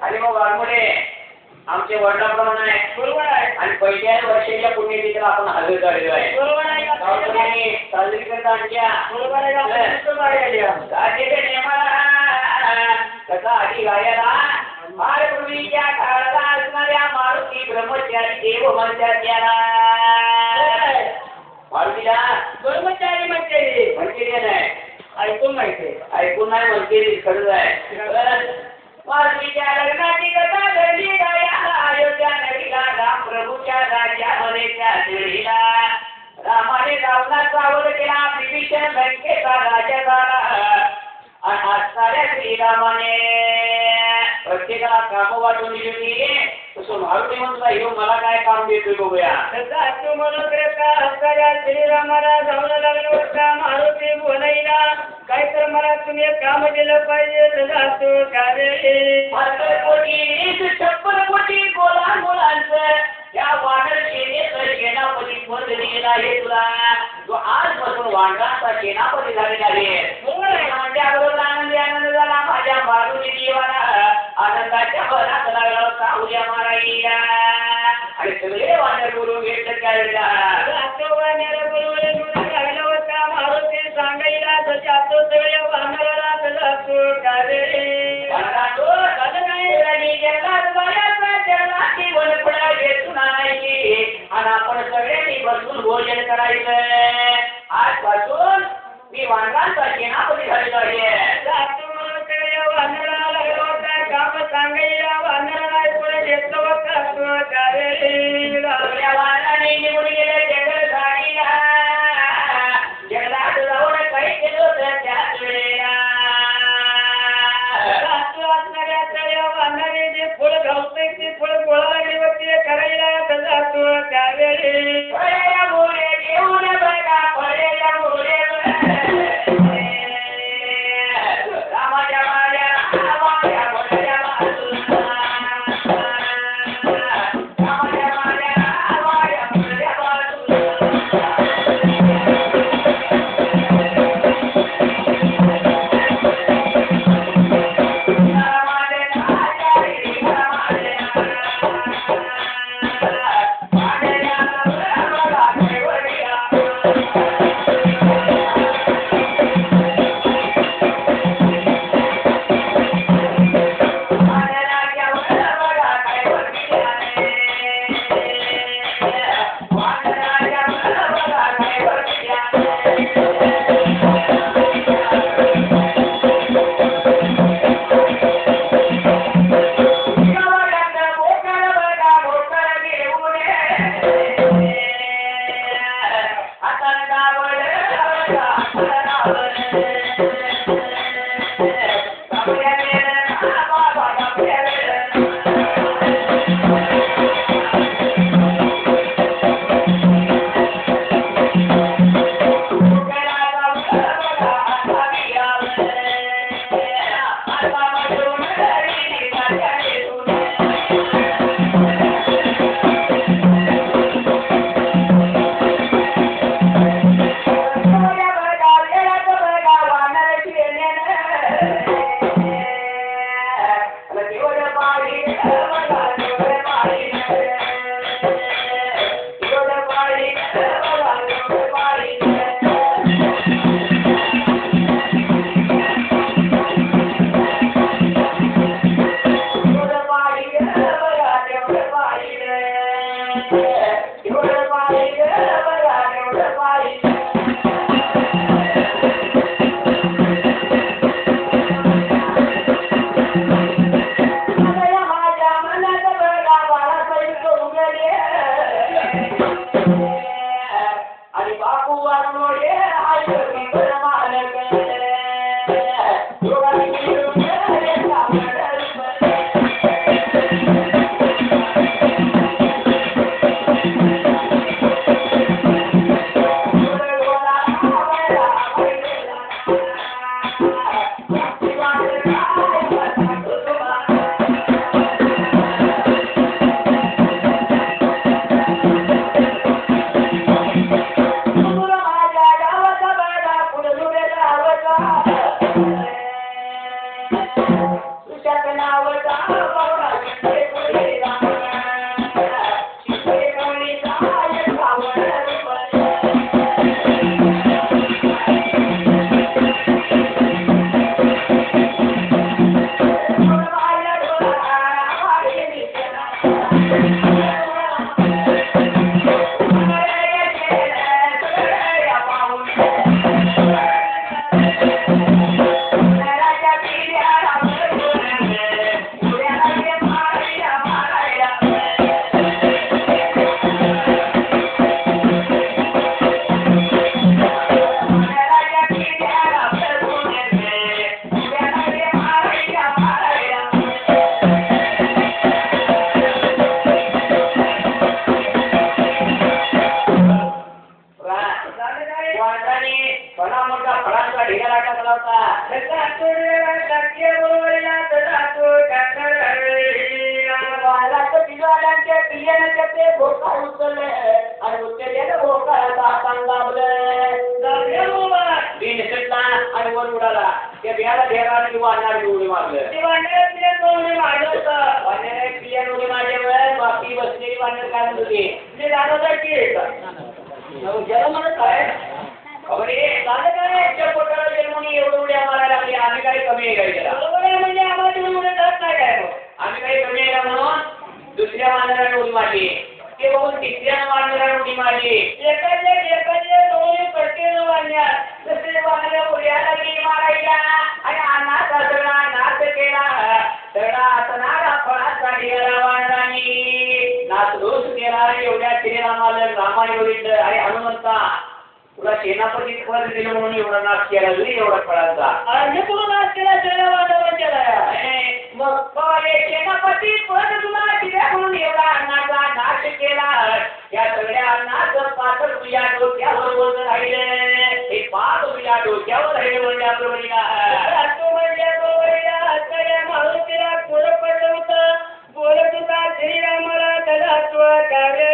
आणि मग वाघमोडे आमचे वडिलांप्रमाणे आहे. बरोबर आहे. आणि पहिल्या वर्षाच्या पुण्यतिथीला आपण हजर झालेलो आहे. बरोबर आहे. साजरी करता आणल्या. बरोबर आहे. कसा आधी गायला फार पूर्वीच्या काळात असणाऱ्या मारुती ब्रह्मचारी देव म्हणतात त्याला. मारुतीला ब्रह्मचारी म्हणते नाही ऐकून माहिती ऐकून नाही म्हणते खरंच आहे. मारुतीच्या लग्नाची कथा घडली गायला अयोध्या नगरीला राम प्रभूच्या राज्यामध्ये त्या देवीला रामाने रावणाचा वध केला. विभीषण लंकेचा राजा झाला. आणि असणाऱ्या श्रीरामाने प्रत्येकाला काम वाटून दिली होती. तसं मारुती म्हणता येऊ मला काय काम देतोय बघूया. तू म्हणत असणाऱ्या श्रीरामाला जाऊन लागलं होता मारुती बोलायला काय तर मला तुम्ही काम दिलं पाहिजे. तू कार्य 56 कोटी गोला मुलांचं या वानर सेनेचं सेनापती पद दिलेलं आहे तुला. जो आजपासून वानरांचा सेनापती झालेला आहे. त्याबरोबर आनंद झाला माझ्या मारुती देवाला. आनंदाच्या भरात लागला होता उद्या मारायला. आणि सगळे वानर बोलून घेतलं त्यावेळेला वानर बोलून लागला होता मारुती सांगायला तो सगळ्या वानराला तू कार्य आणि आपण सगळ्यांनी बसून भोजन करायचं. आजपासून मी वानरांचा सेनापती झालेलो आहे. वानराला लागला होता काम सांगायला वानराला ऐकून घेतलं होतं वानराने निघून गेले जंगल झाडीला. जंगलात जाऊन काही केलं होतं त्याच वेळेला वानराने जे फळ घालतोय ते फळ गोळा लागली होती करायला त्यावेळी घेऊन बघा फळेच्या मोरे रामाच्या माझ्या नाव ते भोकाळ उचलले आणि उचललेलं भोकाळाचा हातानं दाबलं बिन सुटला आणि वर उडाला त्या बियाला ढेराने वाढणारी उडी मारलं ती वाढण्यात उडी मारलं होतं वाढणाऱ्या क्रियाने उडी मारल्यावर बाकी बसलेली वाढणार काय म्हणत होती ते जाणवतं की ज्याला म्हणत आहे खबर हे झालं काय त्या पोटाला जन्मून एवढं उड्या मारायला लागली आम्ही काही कमी आहे काय त्याला बरोबर आहे म्हणजे आम्हाला तुम्ही उड्या जात नाही काय आम्ही काही कमी आहे का म्हणून दुसऱ्या मांजराने उडी मारली ते बघून तिसऱ्या मांजराने उडी मारली एकाचे दोन्ही पटके वाढण्यात दुसऱ्या मांजरा उड्या लागली मारायला आणि अन्नाचा सगळा नाच केला सगळा असणारा फळाचा ढेरा वाढणारी नाचधूस केला एवढ्या श्रीरामाला रामाने बघितलं अरे हनुमंता तुला सेनापती पद दिलं म्हणून एवढा नाच केला एवढा फळाचा आणि तू नाच केला त्याला वादळ केला मग सेनापती पद तुला दिल्या म्हणून एवढा अन्नाचा नाश केला या सगळ्या अन्नाचं पात्र तुझ्या डोक्यावर वजन राहिलं हे पाप तुझ्या डोक्यावर राहिलं म्हणजे आपलं तू म्हणल्या सगळ्या मारुतीला पुढं पडलं होतं बोलत होता श्रीरामाला त्याला कार्य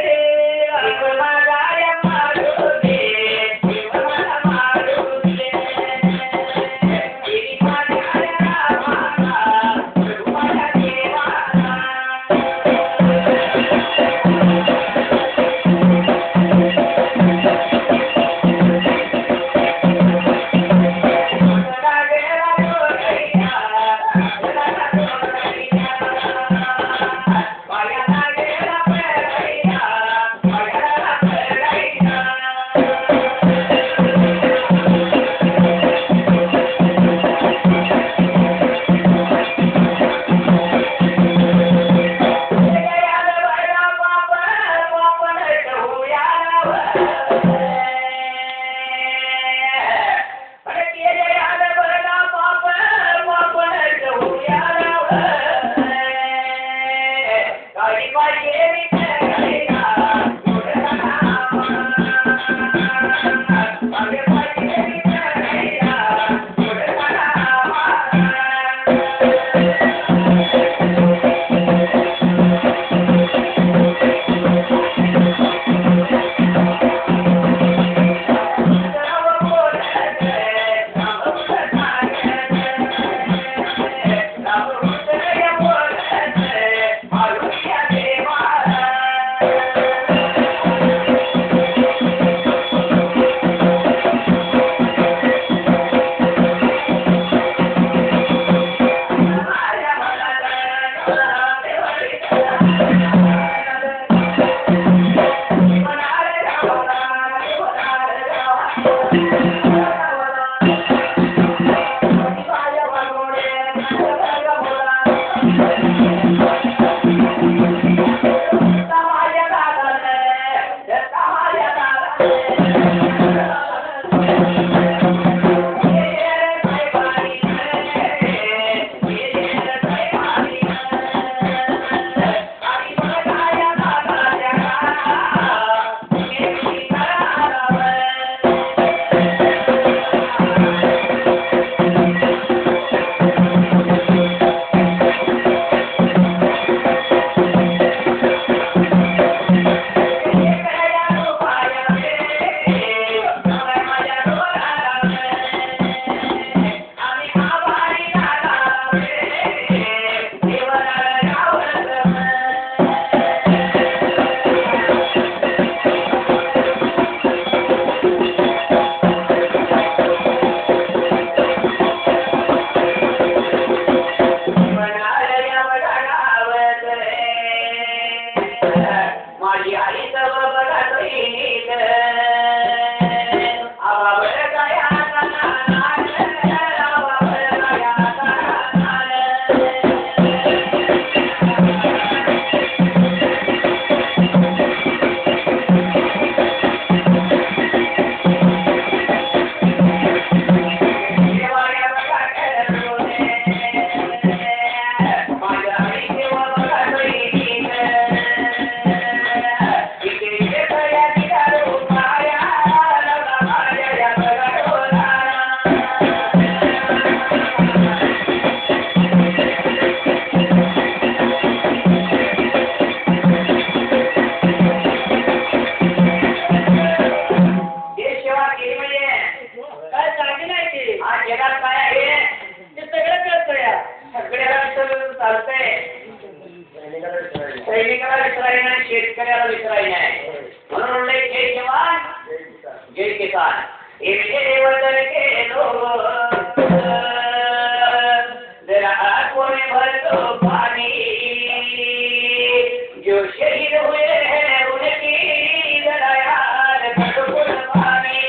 सैनिकाला विसरायला नाही, शेतकऱ्याला विसरायला नाही. म्हणून म्हणले जय जवान जय किसान. हे वतन के लोग जरा कोने भरतो पाणी, जो शहीद हुए हैं उनकी जरा याद करो कुर्बानी.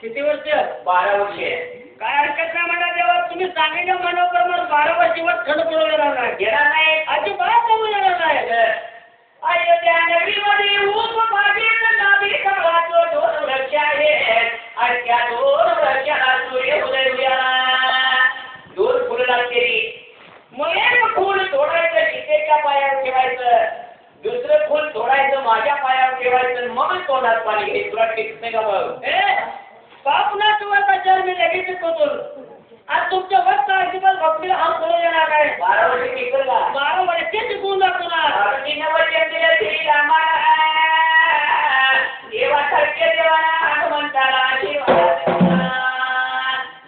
किती वर्ष? 12 वर्ष. काय हरकत नाही म्हणा देवा, तुम्ही सांगितलं मनोकर मग 12 वर्षीवर थंड पडू देणार नाही. येणार नाही, अजिबात होऊ देणार नाही. अयोध्या नगरीमध्ये ऊस बागेत नाभी कमळाचं 2 वृक्ष आहेत आणि त्या 2 वृक्षाला सूर्योदय उद्याला 2 फुलं लागतेली. मग एक फुल तोडायचं सीतेच्या पायावर ठेवायचं, दुसरं फुल तोडायचं माझ्या पायावर ठेवायचं, मग तोंडात पाणी घ्यायचं. तुला टिकत नाही का भाऊ? बापना सुवाचा मी लगेच होतो. आज तुमच्या वक्त अजिबात भक्तीला हात बोलू देणार नाही. 12 वर्ष टिकल का? 12 वर्ष शिकवून दाखवणार. देवासारख्या देवाना हनुमंताला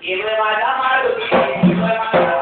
देव माझा मारुती, देव माझा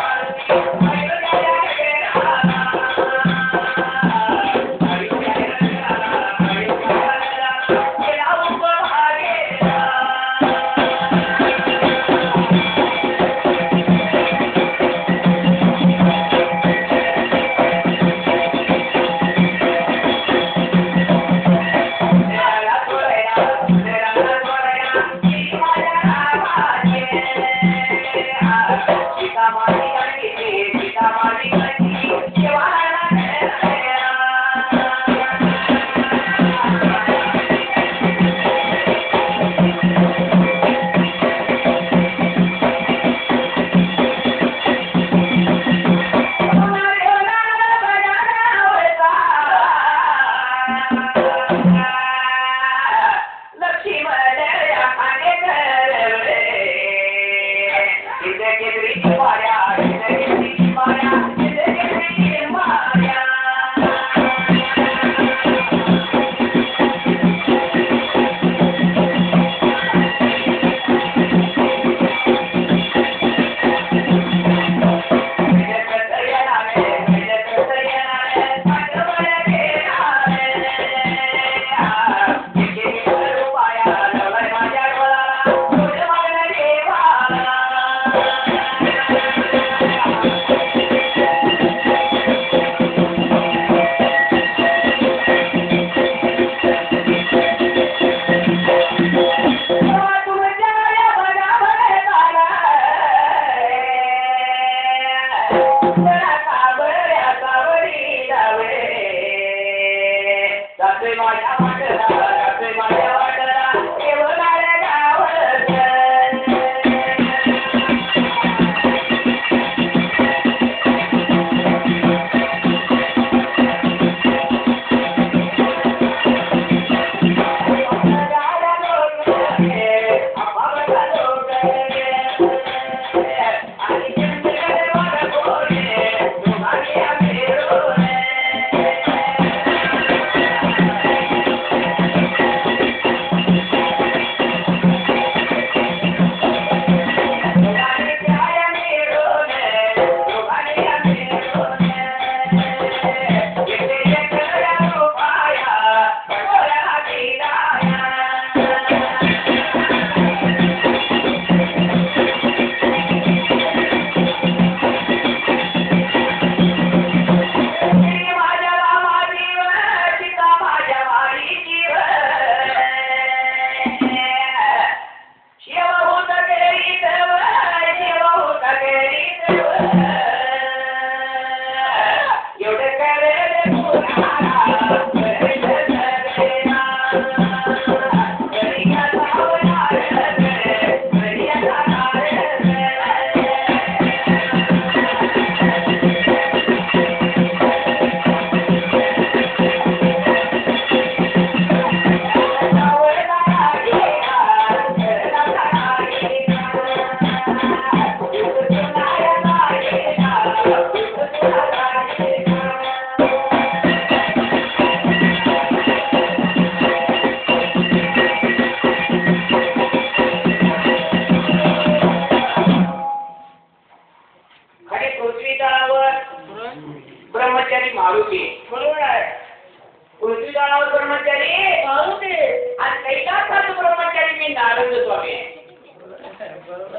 स्वामी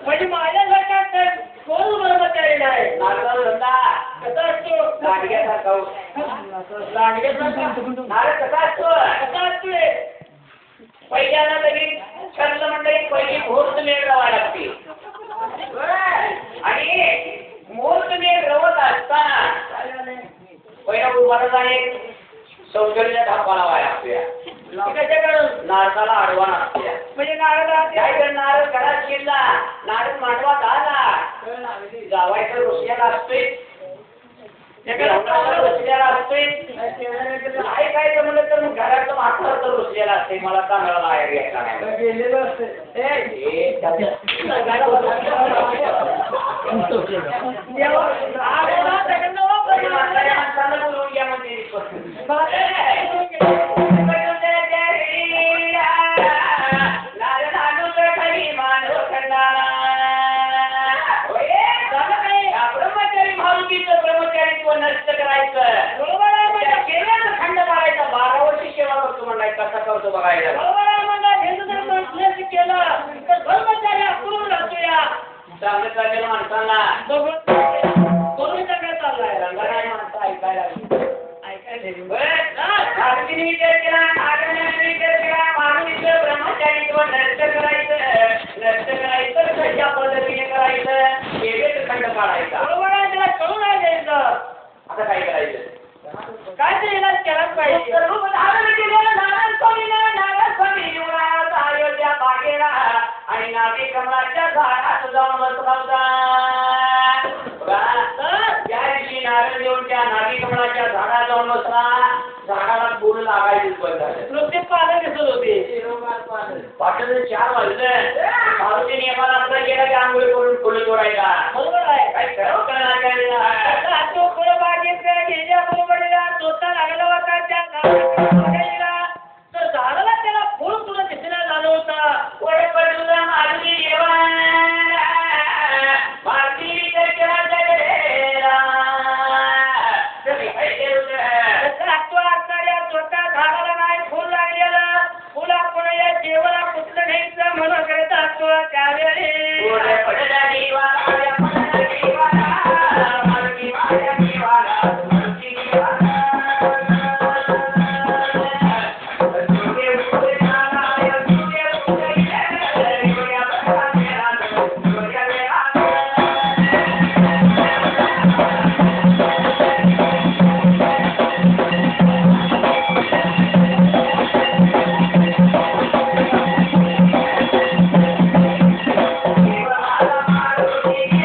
म्हणजे माझ्यासारखा कोण ब्रह्मचारी नाही नारळ धंदा कसा असतो लांडग्यासारखा नारळ कसा असतो कसा असतोय पहिल्याला लगेच ठरलं म्हणजे पहिली मुहूर्त मेळ रवायला लागते आणि मुहूर्त मेळ रवत असताना पहिला उभारला एक सौंदर्य धापा लावायला लागतोय नारळाला आडवा नसते म्हणजे नारळ काय तर नारळ घरात शिरला नारळ मांडवा झाला जावायचं रोसल्याला असतोय रोसल्याला असतोय काय काय म्हणलं तर मग घराचं मात्र तर रोसल्याला असते मला चांगला बाहेर घ्यायचा नाही गेलेलं असते माणसाला बोलवून घ्या म्हणजे ब्रह्मचारीत्व नष्ट करायचं खंड करायचा 12 वर्षी सेवा करतो म्हणलाय कसा करतो बघायला केलं तर ब्रह्मचारी अपूर्ण राहतोया चांगलं चाललेलं माणसांना करून सगळं चाललाय रंगाराय माणसं ऐकायला ऐकायला विचार केला विचार केला मानवीचं ब्रह्मचारीत्व नष्ट करायचं कशा पद्धतीने करायचं केलेच खंड काढायचा बरोबर आहे त्याला कळून नाही द्यायचं आता काय करायचं काय ते इलाज केलाच पाहिजे अयोध्या बागेला आणि नाभी कमळाच्या झाडात जाऊन बसला होता त्या दिवशी नारळ देऊन त्या नाभी कमळाच्या झाडात जाऊन बसला झाडाला फुल लागायचं बंद झालं नुसते पानं दिसत होते पाठवले 4 वाजले मारुती नियमाला आपला गेला की आंघोळी करून फुलं तोडायला बरोबर आहे काय खरं करणार तो फुलं बागेत गेल्या बरोबरीला तोता लागला होता त्या झाडाला तर झाडाला त्याला फुल तुला दिसला झालं होता पुढे पडून मारुती मारुती विचार केला झाडाला नाही फुल लागलेलं फुल आपण या जेवणा कुठलं घ्यायचं म्हणून करत असतो त्यावेळी Thank you.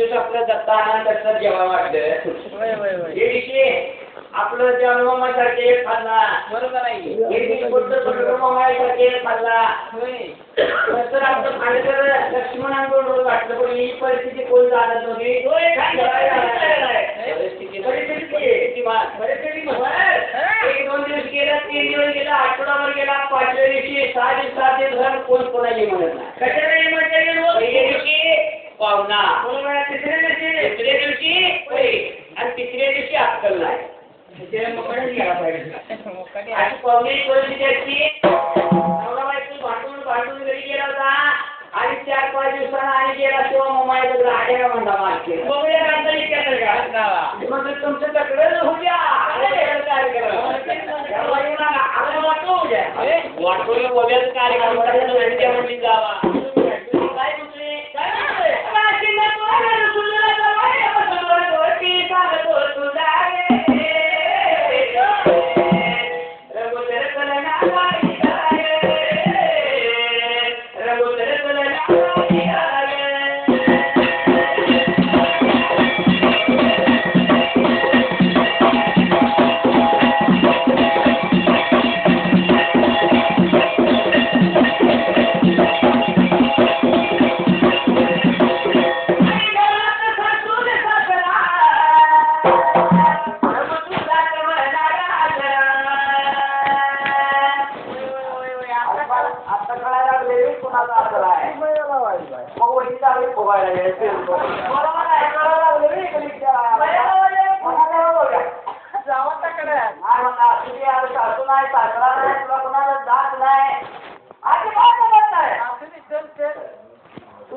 दिवस आपलं दत्तानंद दत्त जेव्हा वाटलं हे दिवशी आपलं जन्मासारखे खाल्ला बरोबर आहे सारखे खाल्ला नंतर आपलं खाल्लं तर लक्ष्मणांकडून रोज वाटलं पण ही परिस्थिती कोण जाणत नव्हती एक 2 दिवस गेला 3 दिवस गेला आठवडाभर गेला 5व्या दिवशी 6 दिवसाचे घर कोण कोणाची म्हणत नाही कशाला पहिल्या दिवशी पाहुणा तिसऱ्या दिवशी आणि तिसऱ्या दिवशी अक्कल नाही अशी पाहुणे परिस्थिती असती नवरा बायको भांडून घरी गेला होता आणि 4-5 दिवसांना आणि गेला तेव्हा मोबाईल आड्या म्हणता मागचे मग तुमचं तक्रार होऊ द्या कार्यक्रम वाटोला वगैरे कार्यक्रम म्हणली जावा काय दुसरे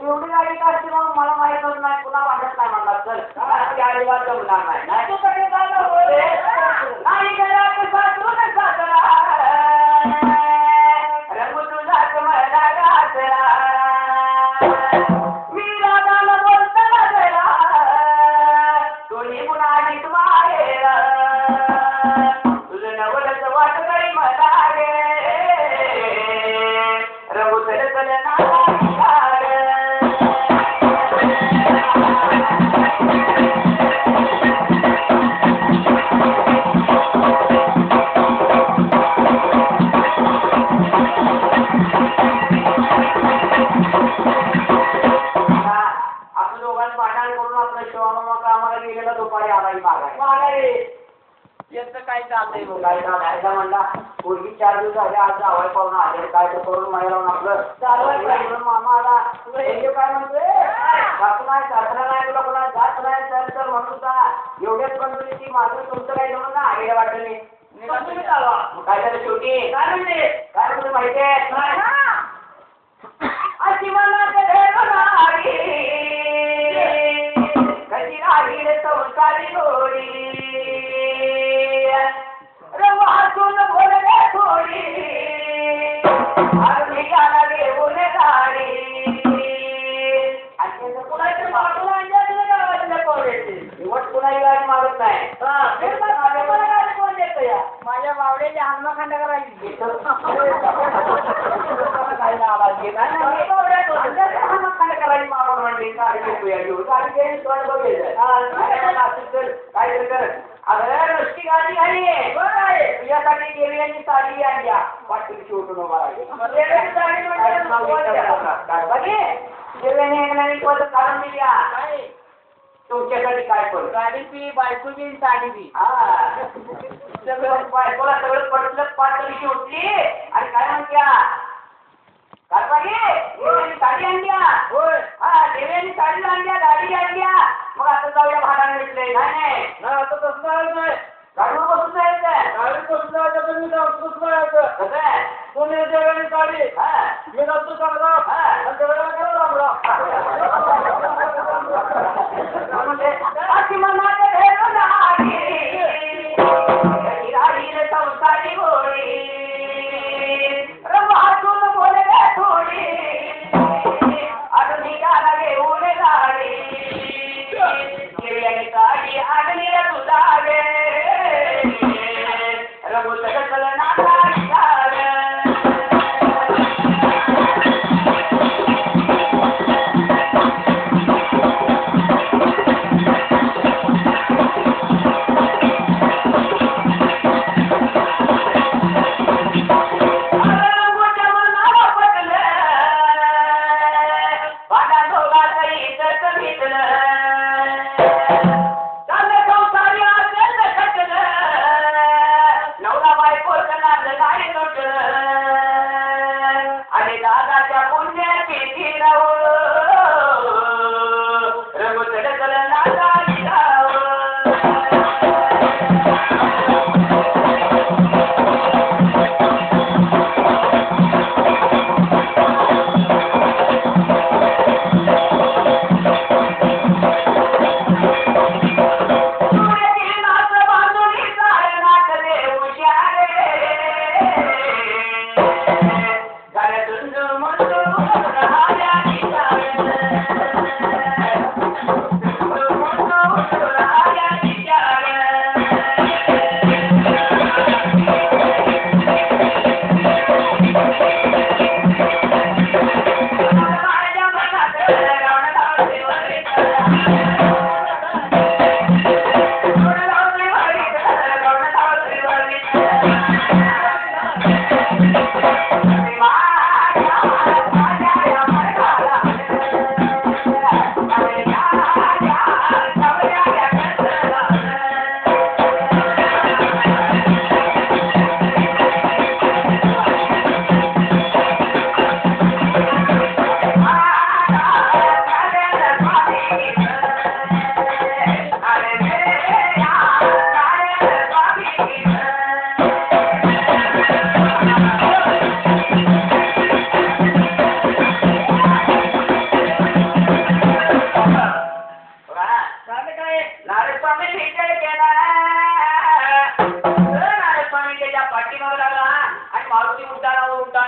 एवढी गाडी काढते मग मला माहित होत नाही पुन्हा वाटत नाही म्हणला चल गाडी वाट जमणार नाही रंगू तुझा मी रागाला बोलता दोन्ही गुणाची तुम्हाला तुझं नवलच वाट काही मला गे रंगू चल ना काय चाललंय काय चालू म्हणला पूर्वी 4 दिवस झाले आज जावाय पाहून आले काय तर करून माया लावून आपलं चालू मामा आला काय म्हणतोय सासू नाही सासरा नाही तुला कोणा जात नाही तर म्हणून होता एवढ्याच पण ती माझं तुमचं काही जमत ना आगे वाटलं काय झालं शेवटी काय म्हणते माहिती आहे अशी मला कशी राहील संसारी गोडी वाचून बोलले थोडी अगदी गाला घेऊन गाडी आणि कुणाच्या बाजूला गावातल्या पोराची वट कुणाही गाडी मागत नाही कोण देत या माझ्या बावड्याची हनुमा खंड करायची आवाज घेत हनुमा खंड करायची मागून म्हणली गाडी घेऊया घेऊ गाडी घेऊन तोंड बघेल काय कर अगं नुसती गाडी आली तुझ्यासाठी देवीयांनी साडी आणल्या वाटली शेवटून देव्याने कारण दिली तुमच्यासाठी काय पण गाडी पी बायको बी साडी बी बायकोला सगळं पटलं पाटली शेवटली आणि काय म्हणत्या साडी आणल्या हा देव्यांनी साडी आणल्या गाडी आणल्या मग आता जाऊया भाडाने भेटले नाही आता तसं नाही गाडीवर बसून जायचं गाडी बसून जायचं तर मी बसून जायचं कसं कोणी देव्याने साडी मी जातो चांगला संसारी गोळी वाचून बोलले थोडी अगदी गाला घेऊन गाडी गाडी आगली तुझा गे रघु सकल नाथा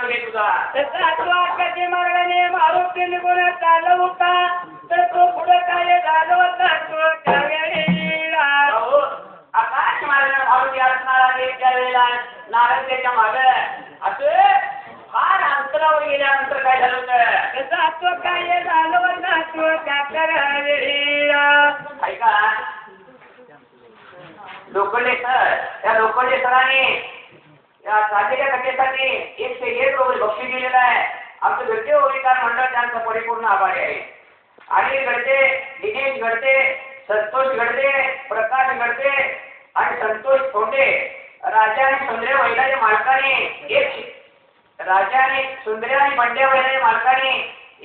रे तुझा. तसा तो आकाशी मार्गाने मारुती निघून चालला होता तर तो पुढे काय झालं होता तो त्यावेळेला भाऊ, आकाश मार्गाने मारुती असणार आहे त्यावेळेला नारद त्याच्या मागे असं फार अंतरावर गेल्यानंतर काय झालं होतं. तसा तो काय झालं होता तो त्यावेळेला ऐका लोखंडे सर, त्या लोखंडे सरांनी या चाललेल्या कथेसाठी 101 रुपये बक्षीस दिलेलं आहे. आमचं घरचे ओरिकार मंडळ त्यांचा परिपूर्ण आभारी आहे. आणि गडते, दिनेश गडते, संतोष गडते, प्रकाश गडते आणि संतोष खोंडे राजा आणि सुंदरे बैलाच्या मालकाने राजा आणि सुंदरे आणि बंड्या बैलाच्या मालकाने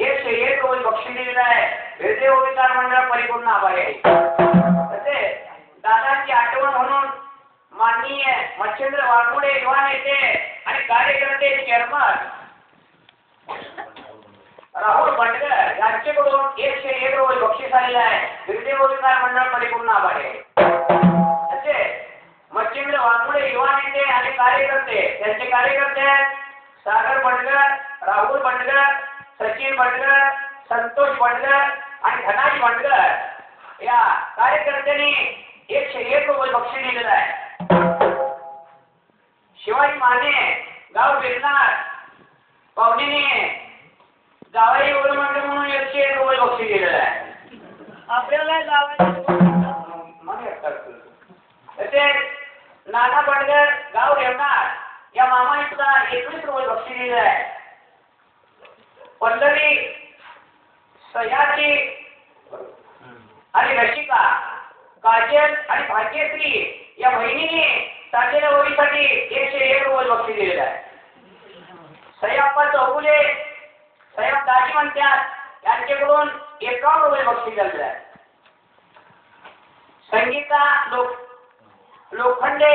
101 रुपये बक्षीस दिलेलं आहे. घरचे ओरिकार मंडळ परिपूर्ण आभारी आहे. तसे दादांची आठवण म्हणून माननीय मच्छिंद्र वाघमोडे युवा नेते आणि कार्यकर्ते चेअरमन राहुल बंडकर यांच्याकडून 101 रुपये बक्षीस आलेलं आहे. गिरडे ओरिकार मंडळ परिपूर्ण आभारी आहे. तसे मच्छिंद्र वाघमोडे युवा नेते आणि कार्यकर्ते त्यांचे कार्यकर्ते सागर बंडकर, राहुल बंडकर, सचिन बंडकर, संतोष बंडकर आणि धनाजी बंडकर या कार्यकर्त्यांनी 101 रुपये बक्षीस दिलेलं आहे. शिवाजी माने गाव गिरणार पाहुणीने जावई मंडळ म्हणून 101 रुपये बक्षीस दिलेलं आहे. आपल्याला जावं तसेच नाना बंडकर गाव रेवणार या मामाने सुद्धा 21 रुपये बक्षीस दिलेलं आहे. पल्लवी सह्याद्री आणि रशिका काजल आणि भाग्यश्री या बहिणीने चाललेल्या ओळीसाठी 101 रुपये बक्षीस दिलेलं आहे. सय्यप्पा चौगुले सय्यप दाजी म्हणतात यांच्याकडून 51 रुपये बक्षीस झालेलं आहे. संगीता लोखंडे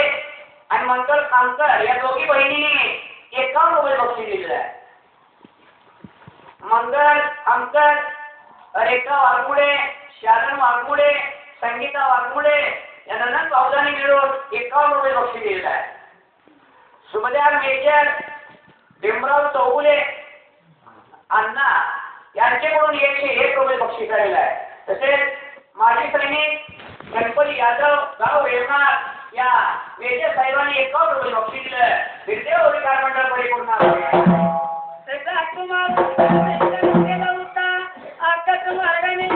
आणि मंगल खामकर या दोघी बहिणीने 51 रुपये बक्षीस दिलेलं आहे. मंगल खामकर, रेखा वाघमुडे, शालन वाघमुडे, संगीता वाघमुडे या नंदन भाऊजांनी मिळून 51 रुपये बक्षीस दिलेलं आहे. सुभद्यार मेजर, भीमराव चौगुले अण्णा यांच्याकडून 101 रुपये बक्षीस आलेलं आहे. तसेच माजी सैनिक गणपती यादव गाव रेवणार या मेजर साहेबांनी 51 रुपये बक्षीस दिलं. गिरडे ओरिकार मंडळ परिपूर्ण आहे. तसा तुम्हाला होता आकाश मार्गाने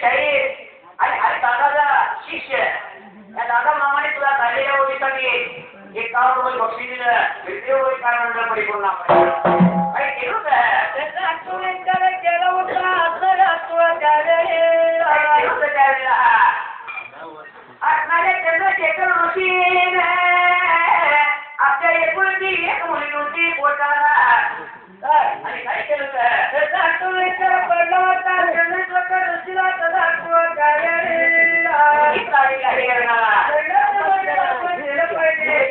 शाहीर आणि अरे दादाचा शिष्य या दादा मामाने तुला झालेल्या ओळीसाठी 51 रुपये बक्षीस दिलं. ते ओळी काय म्हणलं परिपूर्ण काही केलं का? त्याचा आठवण एकदा केला होता असं राहतो त्यावेळेला माझ्या चंद्र शेखर ऋषी आपल्या एकुलती एक मुली होती पोटाला आणि काय केलं त्याचा आठवण एकदा पडला होता चंद्रेश्वर ऋषीला तसा आठवण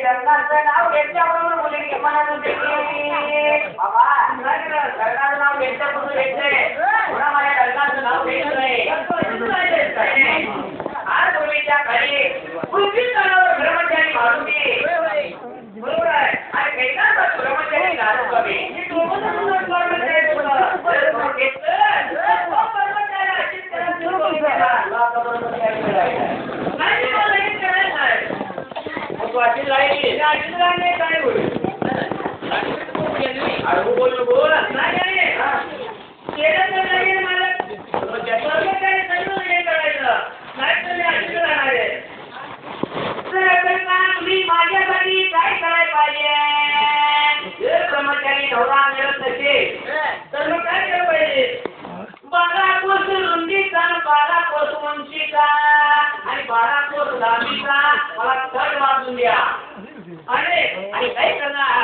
लग्नाचं नाव घेतल्याबरोबर मुली म्हणत होते की बाबा लग्नाचं नाव घेतल्यापासून घेतलंय पुन्हा माझ्या लग्नाचं नाव घेत नाही. आज मुलीच्या घरी पूर्वी तणावर ब्रह्मचारी मारुती बरोबर आहे आणि कैलाचा ब्रह्मचारी दारू कमी माझ्यासाठी काय करायला पाहिजे? जर कर्मचारी नवरा मिळत नसेल तर मग काय केलं पाहिजे? 12 कोस रुंदीचा 12 कोस उंचीचा आणि 12 कोस लांबीचा मला थड बांधून द्या. आणि काय करणार?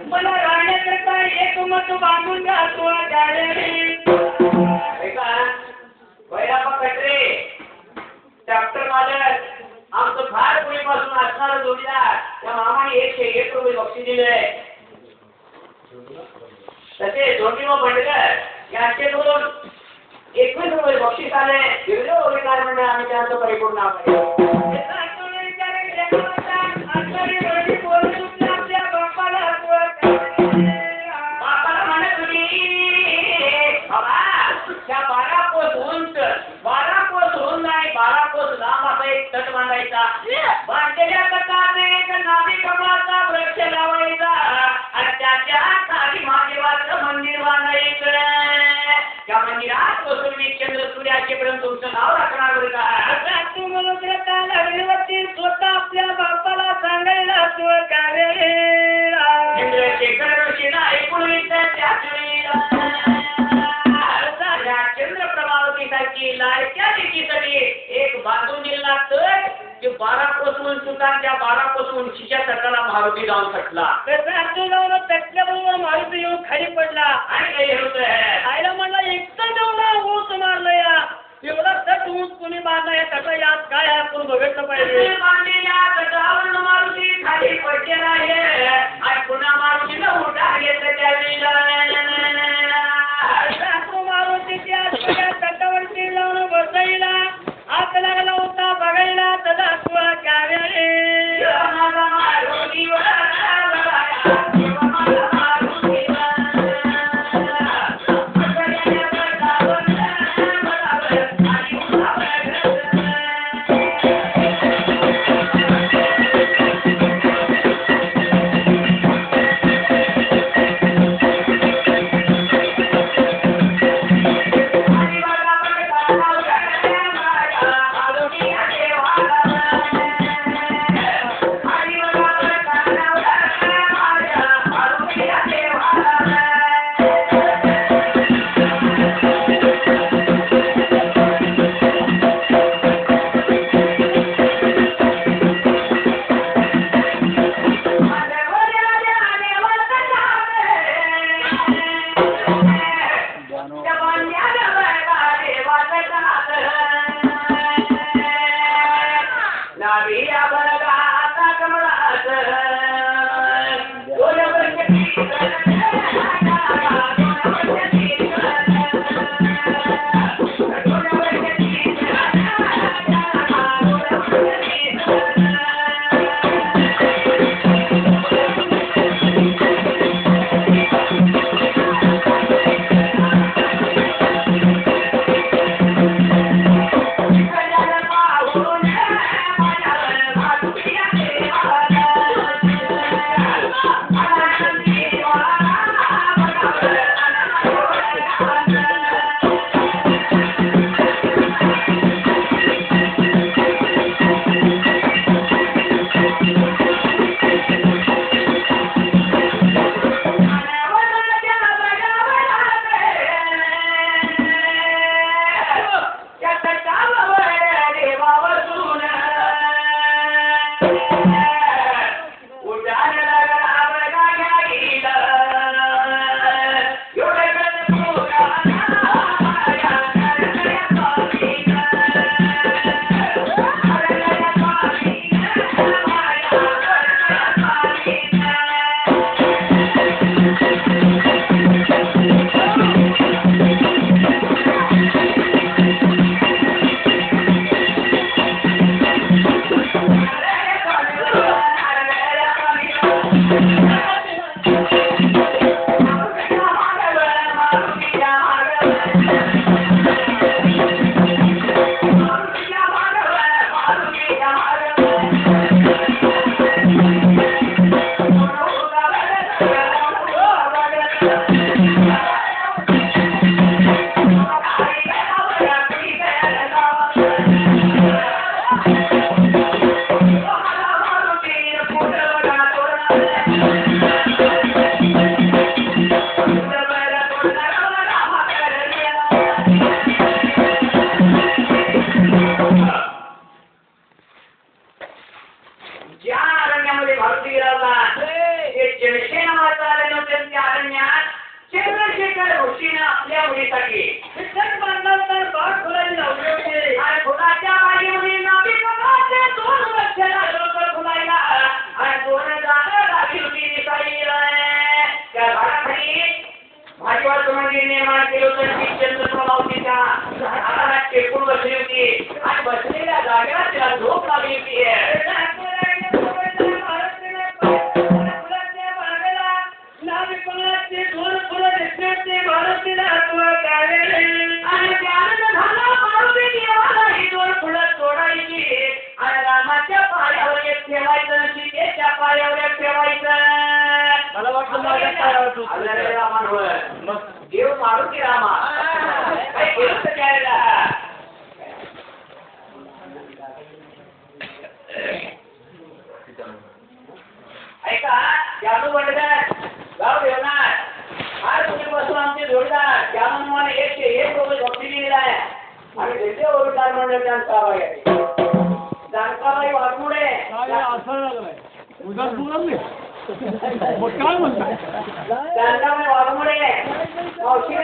मला राहण्याकरता एक मत बांधून जातो बैराबा कटरे डॉक्टर मालक आमचं फार पूर्वीपासून असणारं जोडीदार त्या मामाने 101 रुपये बक्षीस दिले. तसे जोडीमा भंडकर यांचे दोन 21 रुपये बक्षीस आले. दिवलो ओळीदार मंडळ आम्ही त्यांचं परिपूर्ण बापाला म्हणत तुम्ही बाबा त्या 12 कोस उंच 12 कोस रुंद आणि 12 कोस लांब असा एक तट बांधायचा. बांधलेल्या तटाने एक नाभी कमळाचा वृक्ष लावायचा आणि त्याच्या खाली महादेवाचं मंदिर बांधायचं. त्या मंदिरात बसून मी चंद्र सूर्याचेपर्यंत तुमचं नाव राखणार बरं का? तू म्हणून लग्नावरती स्वतः आपल्या बापाला सांगायला तू चंद्रशेखर ऋषीला ऐकून चंद्र प्रभावतीसाठी लाडक्या लेकीसाठी एक बांधून दिला तर ते 12 कोस उंचीचा त्या 12 कोस उंचीच्या तटाला मारुती जाऊन तटला. तटल्याबरोबर मारुती येऊन खाली पडला आणि काही होतं आईला म्हणला एकटा जेवढा ऊस मारलं या एवढा तट ऊस कुणी बांधला या तटा यात काय आहे आपण बघितलं पाहिजे. बांधलेल्या तटावर मारुती खाली पडलेला आहे आणि पुन्हा मारुतीला उठा घेतलं त्यावेळेला मारुतीच्या तटावरती लावून बसायला हात लागला होता बघायला तदा तुला त्यावेळी होती आणि बसलेल्या जागेला तिला झोप लागली होती. आणि त्यानंतर झाला मारुती देवाला ही दोन फुलं तोडायची आणि रामाच्या पायावर एक ठेवायचं आणि सीतेच्या पायावर एक ठेवायचं. मला वाटलं माझ्या पायावर अरे रामावर मग देव मारुती रामा काय केलं तर द्यायला. ऐका जादू म्हणतात गाव ठेवणार आज तुम्ही बसून आमचे जोडदार त्यामुळे मला 101 रुपये भक्ती दिलेला आहे आणि त्याचे ओरडार म्हणलं त्यांचा आवाज आहे जानकाबाई वाघमोडे जानकाबाई वाघमोडे मावशीने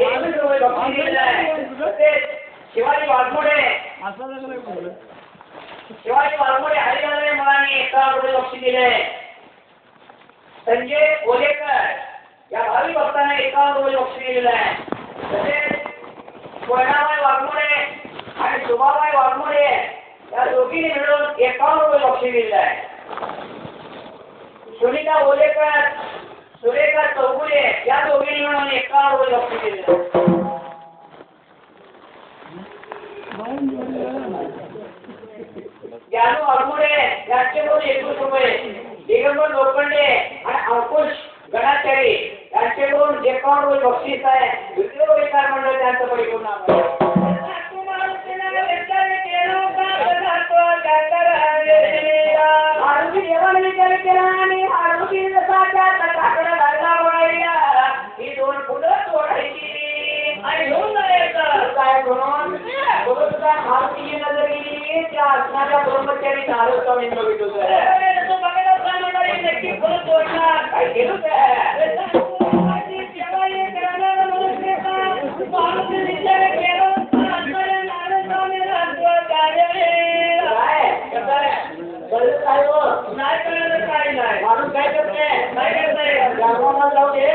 1 रुपये भक्ती दिलेला आहे. तसेच शिवाजी वाघमोडे हरियाणाने मुलांनी 1 रुपये बक्षी दिले. संजय ओलेकर या भावी भक्ताने 1 रुपये बक्षी दिलेलं आहे. तसेच कोयनाबाई वाघमोडे आणि सुभाबाई वाघमोडे या दोघींनी मिळून 51 रुपये बक्षी दिलेलं आहे. सुनीता ओलेकर सुरेखा चौगुले या दोघींनी मिळून 51 रुपये बक्षी दिलेलं आहे. जानू वाघमोडे यांचे मिळून 21 रुपये. दिगंबर लोखंडे आणि अंकुश गणाचारी यांचे मिळून 51 रुपये बक्षीस आहे. द्वितीय विचार मंडळ त्यांचं परिपूर्ण आहे. मारुती देवाने विचार केला आणि मारुती जसा त्याचा काकडा लागला वळायला ही 2 फुलं तोडायची आणि घेऊन जायचं. काय म्हणून बरोबर मारुतीची नजर गेली त्या असणाऱ्या ब्रह्मचारी नारद स्वामींना भेटू काय केलं माणूस काय करते जाऊ दे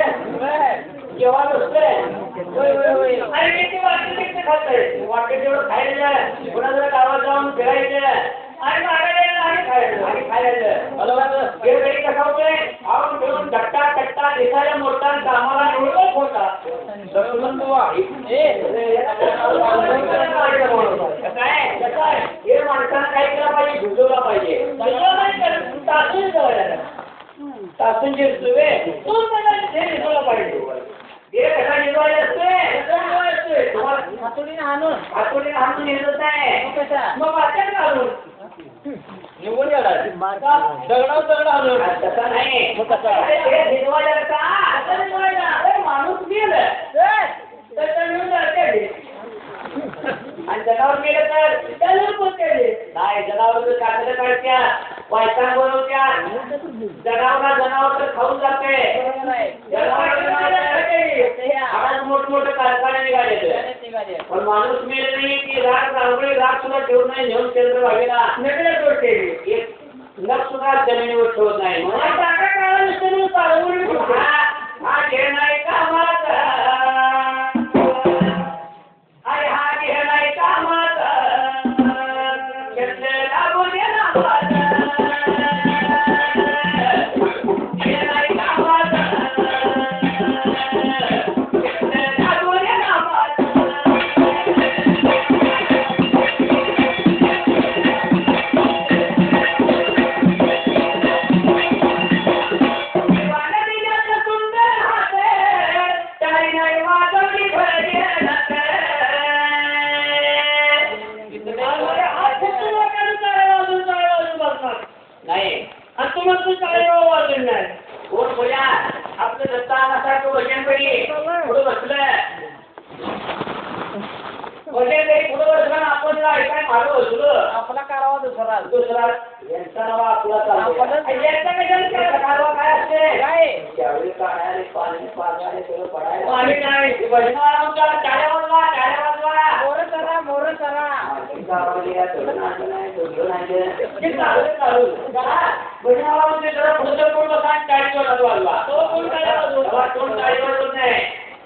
जेव्हा नसते वाटते तेवढं खायला पुन्हा जरा गावात जाऊन फिरायचं आणि खायला कसा होतोय आपण घेऊन धट्टा कट्टा दिसायला मोठा कामाला निवडत होता हे माणसानं काय केलं पाहिजे भिजवला पाहिजे तासून शिजतोय तून ते भिजवला पाहिजे. हे कसा निघायला असते तुम्हाला हातोडीने हाणून येत आहे मग वाटत घालून निवडून येणार दगडा आणून तसा नाही माणूस गेलं तर मिळून जाते आणि जनावर गेलं तर त्याला पोचले नाही. जनावर कातडं काढत्या पायथान बनवत्या जनावर तर खाऊन जाते. आज मोठमोठे कारखाने निघाले पण माणूस मेल नाही की राग रांगोळी राग सुद्धा ठेवत नाही घेऊन चंद्रभागेला नगला जोडते एक नख सुद्धा जमिनीवर ठेवत नाही. हा घेण नाही कामाचा अरे हा घेण नाही कामाचा घेतलेला बोले ना आपला कारवा दुसरा यांचा नावा आपला काय असते काय त्यावेळी काढायला पाणी सगळं पडायला पाणी नाही मोर करा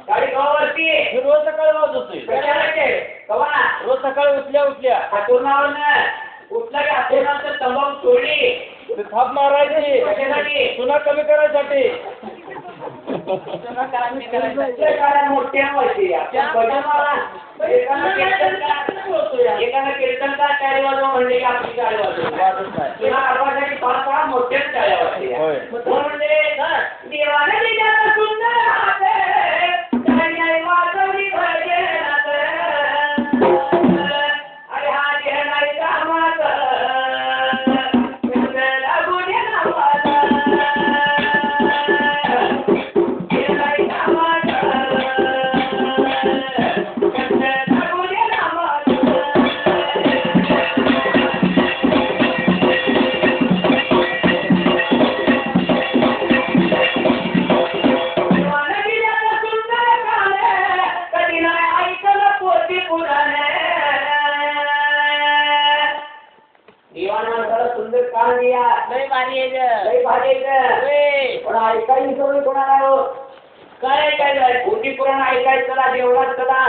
गाडी कवावरती मी रोज सकाळी वाजवतोय कवा रोज सकाळी उठल्या हातूरणावरनं उठला की हातूरणाचं तंबाखू सोडली ते थाप मारायची कशासाठी चुना कमी करायसाठी मोठ्या व्हायची एकानं कीर्तन का टाळी वाजवा म्हणले की आपली टाळी वाजवा तुला आवाजाची फार मोठ्याच टाळ्या वाजते म्हणले देवाने दिल्याचं सुंदर हात टाळी वाजवली पाहिजे अरे हा देह नाही कामाचा लागू दे नावाचा देह नाही कामाचा लागू दे नावाचा देवाने दिल्याचं सुंदर कान कधी नाही ऐकलं पोटी पुराणे देवाने माणसाला सुंदर कान दिया लय भारी आहे लई भारी आहे पण ऐकायची सवय कोणाला हो काय ऐकायचं पोटी पुराण ऐकायचं चला देवळात चला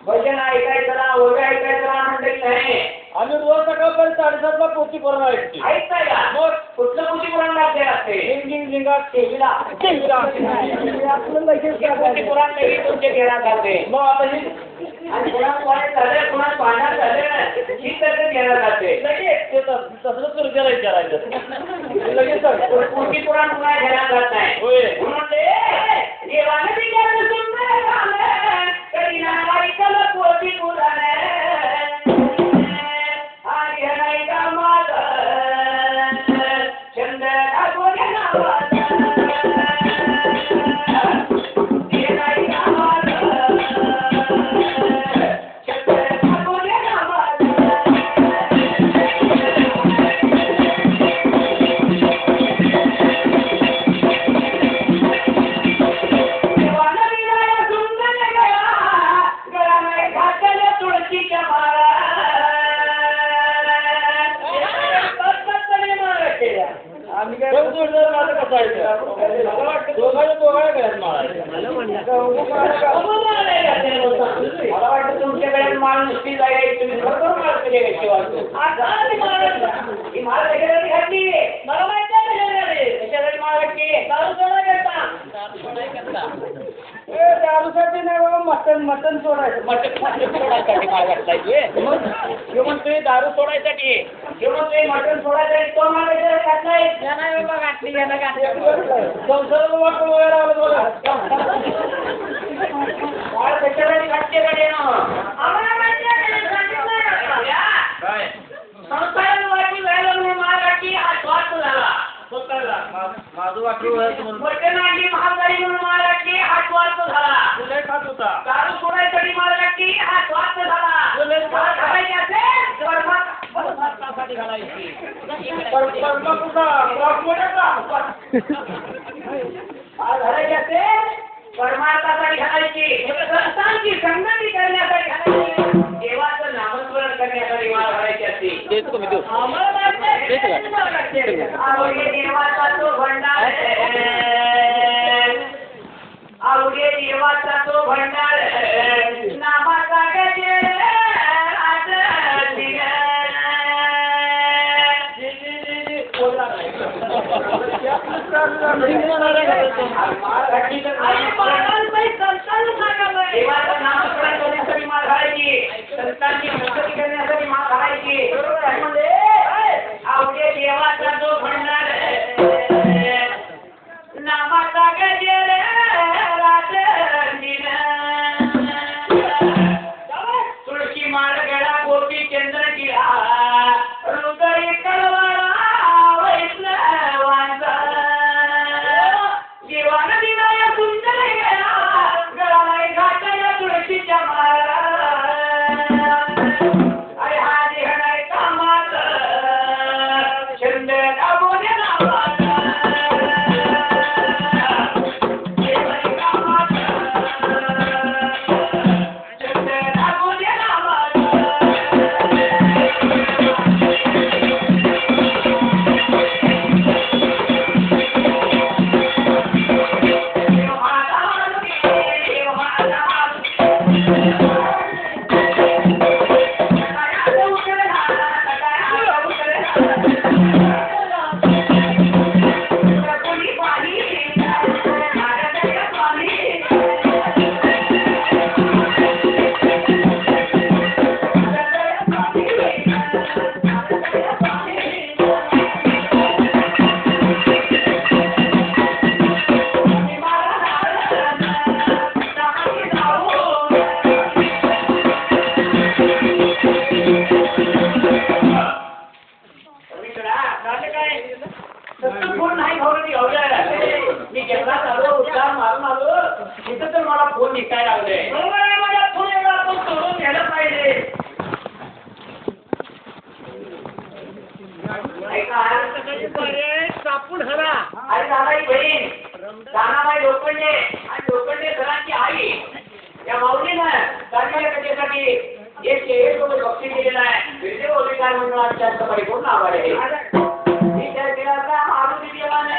भजन ऐकायचं चला ओव्या ऐकायचं चला म्हणलं नाही आम्ही रोज सकाळपर्यंत 7:30ला पोथी पडून ऐकते ऐकताय का मग कुठलं पोटी पुराण लागते लागते लिंग लिंगात टीव्हीला पोटी पुराण नाही तुमच्या घेण्यात जाते मग आता ही आणि कुणात झालं कुणात भांडण झालं ही तर घेण्यात जाते लगेच ते तसलं सुरू विचारायचं लगेच पोटी पुराण कुणा घेण्यात जात नाही होय म्हणून ते देवाने दिल्याचं सुंदर कान कधी नाही ऐकलं पोटी पुराण हा देह नाही कामाचा छंद लागू दे नावाचा देह नाही कामाचा छंद लागू दे नावाचा देवाने दिल्याचं सुंदर गळा नाही घातलं तुळशीच्या माळा आम्ही काय जोडदार माझं कसं आहे दोघांना गळ्यात मारायचं मला वाटतं तुमच्याकडे माळ नुसती जाईल तुम्ही भरपूर माळ केली ही माळ कशासाठी घातली मला माहिती आहे कशासाठी माळ घातली दारू सोडा करता दारूसाठी नाही बाबा मटण सोडायचं मटण सोडायसाठी माळ घातलाय हे म्हणतोय दारू सोडायसाठी म्हणतोय मटण सोडायसाठी तो माळ कशासाठी घातलाय नाही बाबा घातली याला संसाराला वाटलं वगैरे आलं बघा माळ कशासाठी घातली कडे आम्हाला माहिती आहे काय संसाराला वाटली जायला म्हणून माळ घातली हा स्वार्थ झाला माझं वाटलं म्हणून मटण आणली महागाई म्हणून माळ घातली हा स्वार्थ झाला तुला खात होता दारू सोडायसाठी माळ घातली हा स्वार्थ झाला माळ घालायची असेल परमात्मासाठी घालायची माळ घालायची असेल परमार्थासाठी घालायची संतांची संगती करण्यासाठी घालायची देवाचं नामस्मरण करण्यासाठी माळ घालायची असते आम्हाला माहिती आहे. आवडे देवाचा तो भंडार आवडे देवाचा तो भंडार नामाचा गजर देवाचं नामस्मरण करण्यासाठी माळ घालायची संतांची संगती करण्यासाठी माळ घालायची म्हणजे आवडे देवाचा तो भंडार नामाचा गजर तुळशी माळ गळा गोपी चंद्र गिळा हृदय कळवळा वैष्णवांचा देवानं दिलाय सुंदर गळा नाही घातल्या तुळशीच्या माळा अरे हा मी जेवणात आलो उद्धार मारून आलो तिथं तर मला फोन निघायला लागले. बरोबर आहे, माझ्या फोन एवढा आपण सोडून घ्यायला पाहिजे. सापून हरा आई दादाई बहीण दानाबाई लोखंडे आणि लोखंडे सरांची आई या माऊलीनं दांडिया कथेसाठी एक बक्षीस दिलेला आहे. विजय अधिकार मंडळाच्या सभेत कोण आभार आहे. विचार केला का मारुती देवाने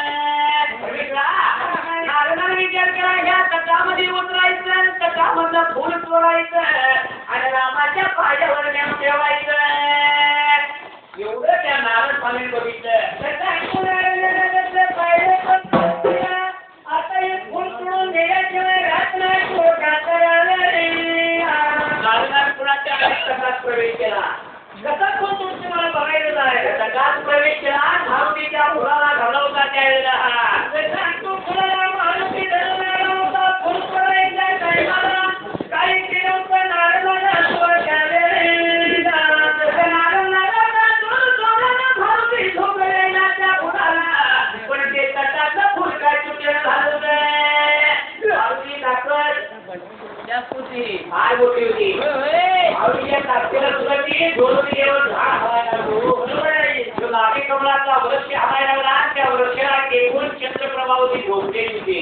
नारदाने विचार केला ह्या तटामध्ये उतरायचं तटामधलं फुल तोडायचं आणि रामाच्या पायावर नेऊन ठेवायचं. एवढं त्या नारद स्वामी बघितलं. आता हे फुल तोडून गेल्याशिवाय राहत नाही. नारदाने कुणाच्या तटात प्रवेश केला. कसा कोण तुमचे मला बघायचं आहे. तटात प्रवेश केला. मारुतीच्या फुलाला घालवता त्यावेळेला तो फुलाला मारुती धरवणारा होता. फुल तोडायचा साहेबाला काही केलं होतं. नारदाला मारुती झोपलेला त्या फुलाला पण ते तटातलं फुल काय चुकलं झालं होतं. मारुती दाखवत जास्त होती फार मोठी होती. मारुतीच्या ताकदीला सुद्धा ती जोडून घेऊन झाड हवायला लागलो. नागे कमलाचा वृक्ष हवायला लागला. त्या वृक्षाला टेकून चंद्रप्रभावती झोपलेली होती.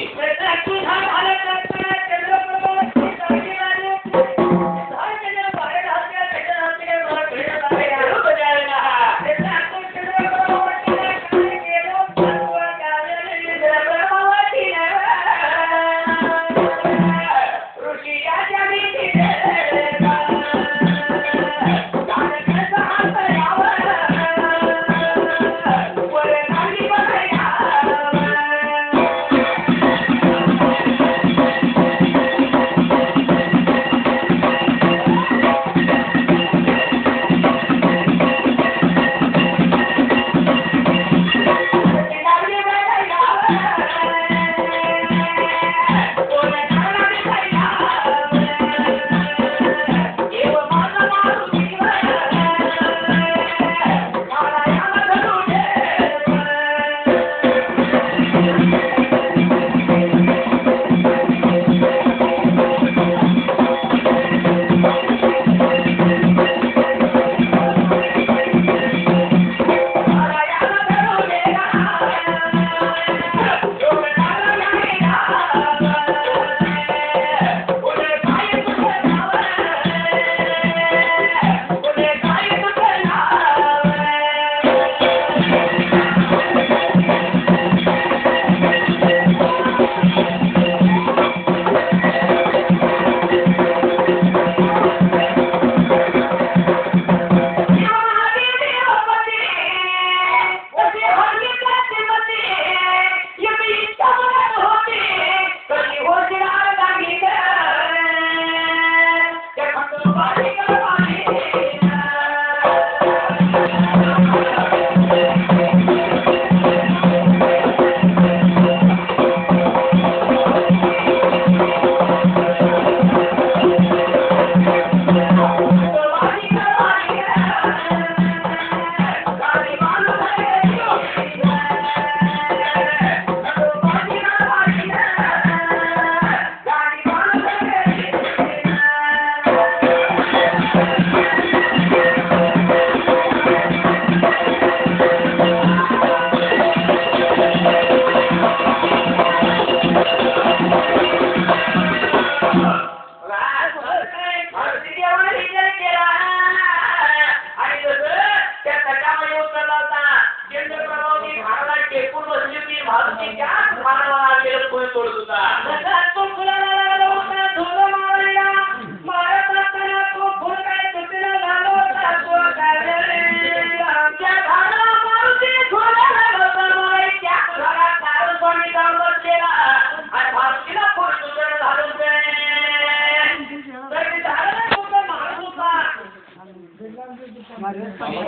मामा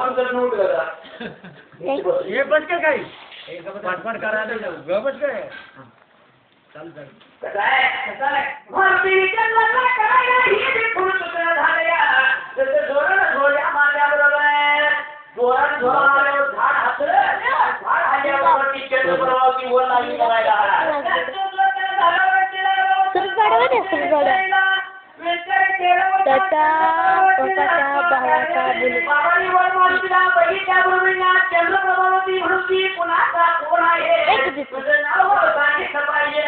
तुझं नोट करा हे बस काय पाठपाठ करायला बस काय कसं आहे भारतीच्या लग्न करायला ही फुल तुझ्या झाल्या जसं जोरात जोड्या माझ्याबरोबर जोरात जोरात झाड हसलं झाड हल्ल्याबरोबर ती चंद्र प्रभावती वर लागली करायला त्याच्या पप्पाच्या भावाचा मुलगा बाबांनी वर मारतीला बहिणीच्या बरोबरीला चंद्र प्रभावती म्हणून ती कुणाचा कोण आहे तुझं नाव सांगितलं पाहिजे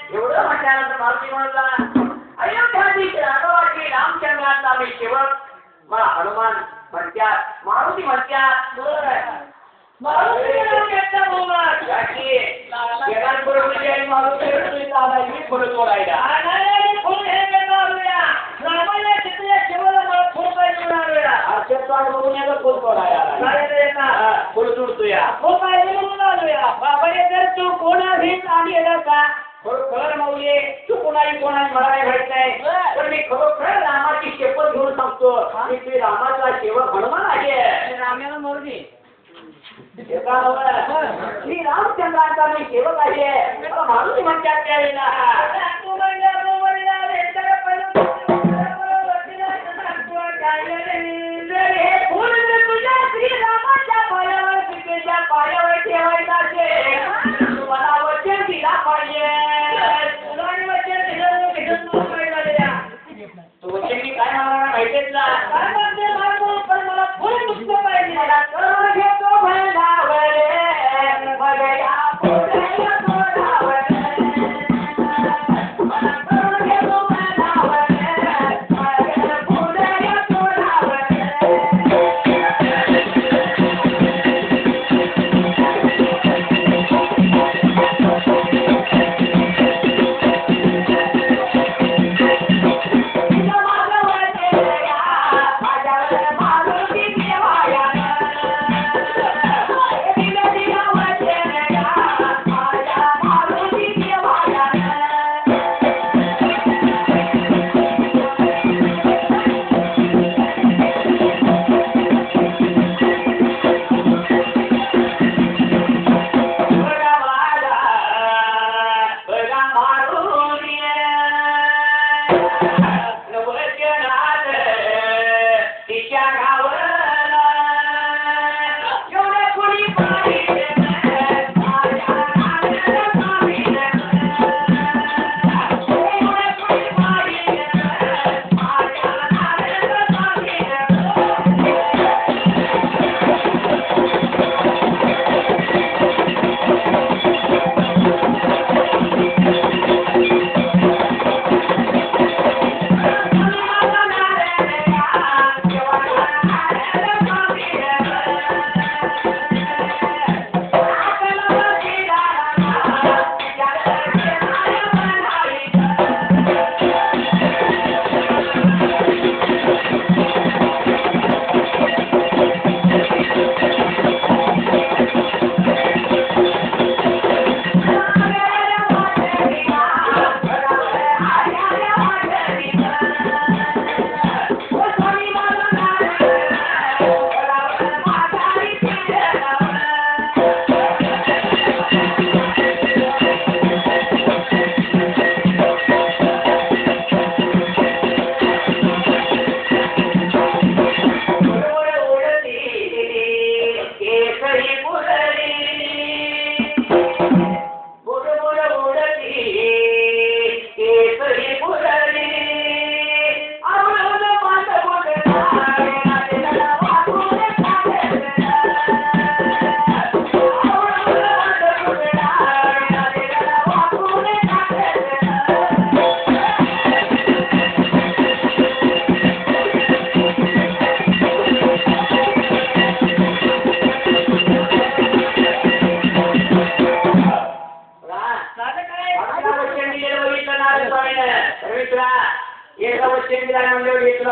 एवढं म्हटल्यानंतर मारुती म्हणला अयोध्याधीश राघवाची रामचंद्राचा मी सेवक मला हनुमान म्हणत्यात मारुती म्हणत्यात मारुती जगांबरोबर आणि मारुती मी फुलं तोडायला बघून याचा फुल तोडायला फुल तुडतो या तू कोणाधीच आलेला का खरोखर माऊली तू कोणाही मला नाही माहित नाही पण मी खरोखर रामाची शपथ घेऊन सांगतो मी तुझी रामाचा सेवक हनुमान आहे रामाला मरुदी श्री रामचंद्रांचा मी सेवक आहे मारुती म्हणतात त्यावेळेला पायावर ठेवायचा असेल मला वचन दिला पाहिजे तो वचन मी काय मला माहितीच ना पण मला फुल नुसतं पाहिजे मला करून घेतो भंडावरे बघया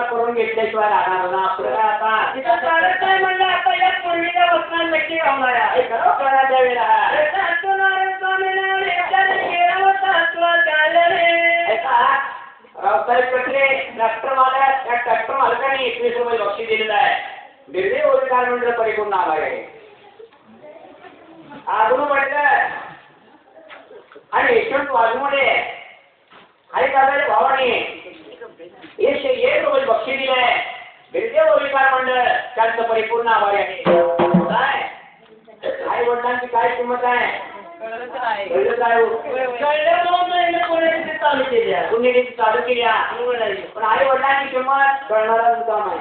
करून घेतल्याशिवाय राहणार ना आपलं आता तिथं चालत नाही म्हणलं आता या पूर्वीच्या वचनात नक्की गावणार आहे खरोखर द्यावेला सत्यनारायण स्वामीने विचार केला होता तुला चालले बाबासाहेब कटले ट्रॅक्टर मालक, त्या ट्रॅक्टर मालकाने 21 रुपये बक्षीस दिलेलं आहे. बिर्दे रोजगार मंडळ परिपूर्ण आभार आहे. आगरू म्हटलं आणि यशवंत वाघमोडे आणि दादाच्या भावाने 101 रुपये बक्षीस दिलंय. बिर्दे रोजगार मंडळ त्यांचं परिपूर्ण आभार आहे. काय आई वडिलांची काय किंमत आहे चालू केल्या पण आई वडिलांची किंमत कळणारा काम आहे.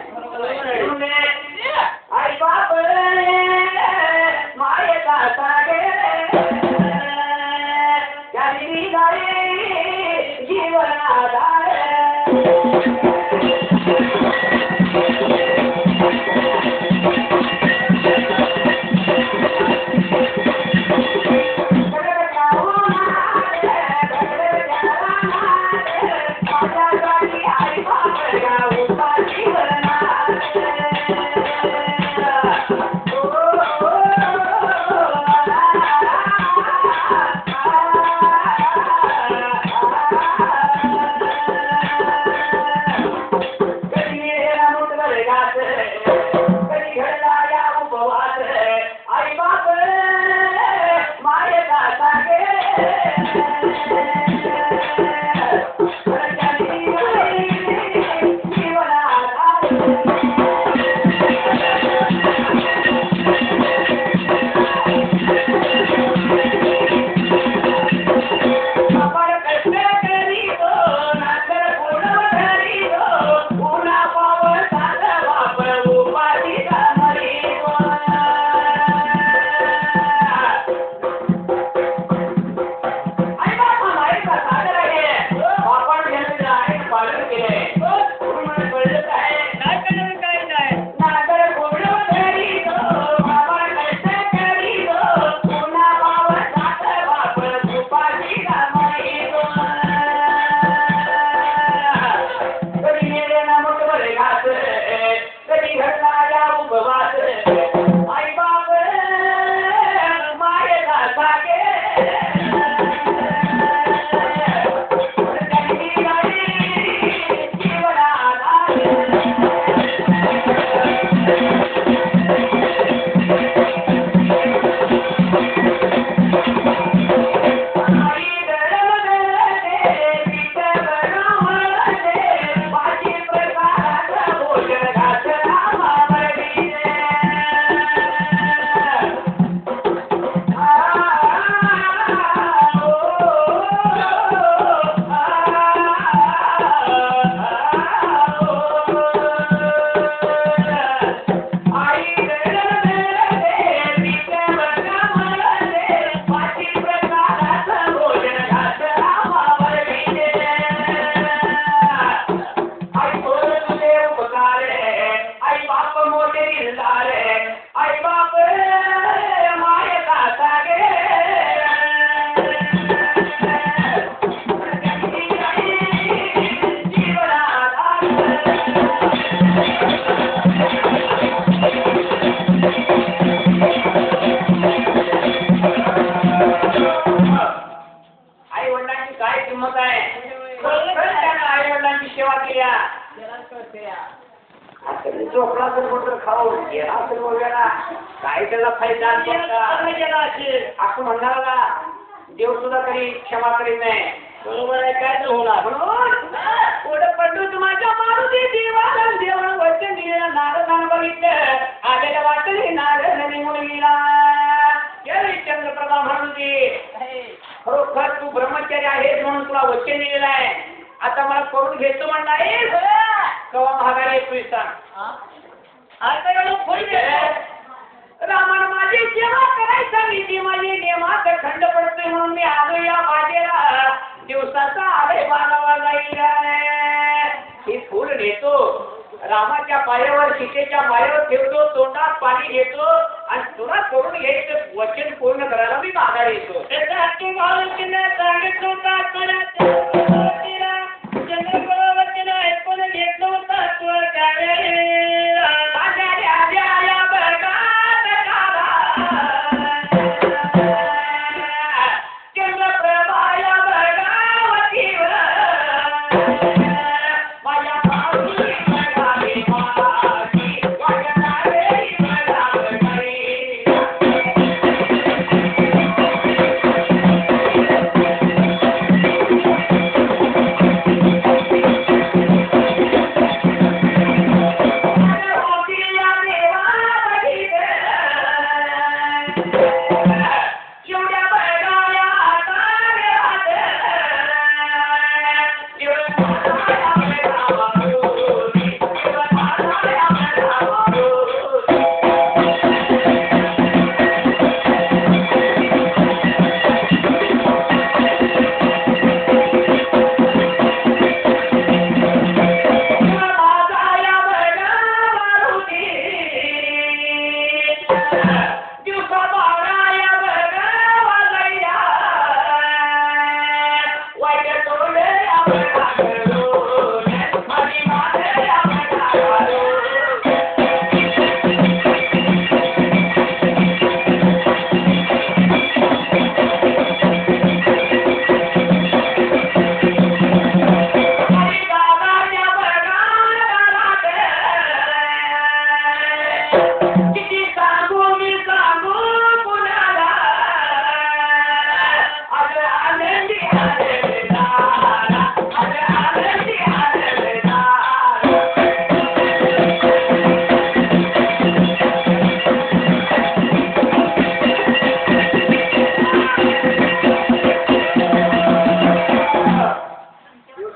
आई बाप मायेचा जीवन आधार झोपला तर कुठं खाऊन गेला असेल वगैरे काय त्याला फायदा असं म्हणणारा देव सुद्धा कधी क्षमा करीत नाही. बरोबर आहे. काय तर होणार म्हणून पुढे पडलो माझ्या मारुती देवाला देवळ वचन दिलेलं नारदान बघितलं आलेल्या वाटली नारद निघून गेला. चंद्रप्रभा म्हणते खरोखर तू ब्रह्मचारी आहेस म्हणून तुला वचन दिलेलं आहे. आता मला करून घेतो म्हणणार कवा महागारी येतोय सांग. आता एवढं खोल रामानं माझी सेवा करायचा नीती माझी नियमात खंड पडतोय म्हणून मी आलो या बाजेला. दिवसाचा आले 12 वाजायला ही फुल नेतो रामाच्या पायावर सीतेच्या पायावर ठेवतो तोंडात पाणी घेतो आणि तुला करून घ्यायचं वचन पूर्ण करायला मी माघार येतो. त्याचा हत्ती भावना सांगितलं होता चंद्रप्रभावतीनं ऐकून घेतलं होतं तू चंद्रप्रभा या भगावतीवर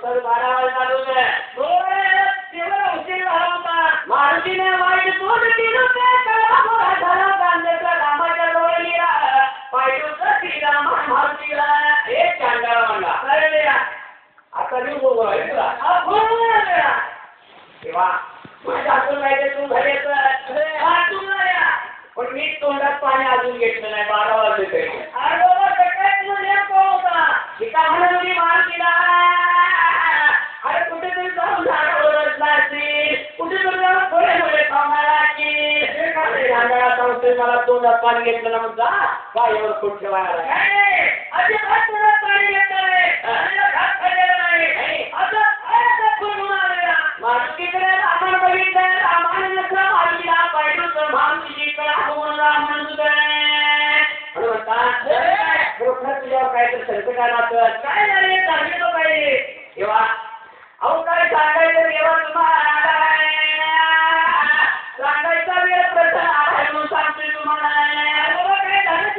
उत्तर 12 वाजता झालं. तेव्हा उशीर झाला होता. मारुतीने वाईट तोंड केलं ते कळा झाला कांद्याचा रामाच्या जवळ गेला पायटूचा श्रीराम मारुतीला एक चांगला म्हणला. अरे या. आता मी बोलतोय तुला. तेव्हा माझ्या हातून माहिती तू घरी येतं. पण मी तोंडात पाणी अजून घेतलं नाही 12 वाजले तरी. अरे बाबा सकाळी तुझा नेमका होता. सीता म्हणत होती मारुतीला अरे कुठेतरी जाऊन झाडावर बसला असतील कुठेतरी जाऊन थोडे थोडे खावणार असतील झाडाला सांगतोय मला तोंडात पाणी घेतलं ना मग जा पायावर खूप ठेवायला. नाही, अजिबात तोंडात पाणी घेत नाही. आणि घात खाल्लेला नाही. आता काय करून आलेला. मारुतीकडे रामानं बघितलं रामाने नसला मारुतीला पाहिलं मारुतीची कळा होऊन राम म्हणतात खरोखर तुझ्यावर काहीतरी संकट आला तर काय झाले सांगितलं पाहिजे. तेव्हा अहो काय सांगायचं तेव्हा तुम्हाला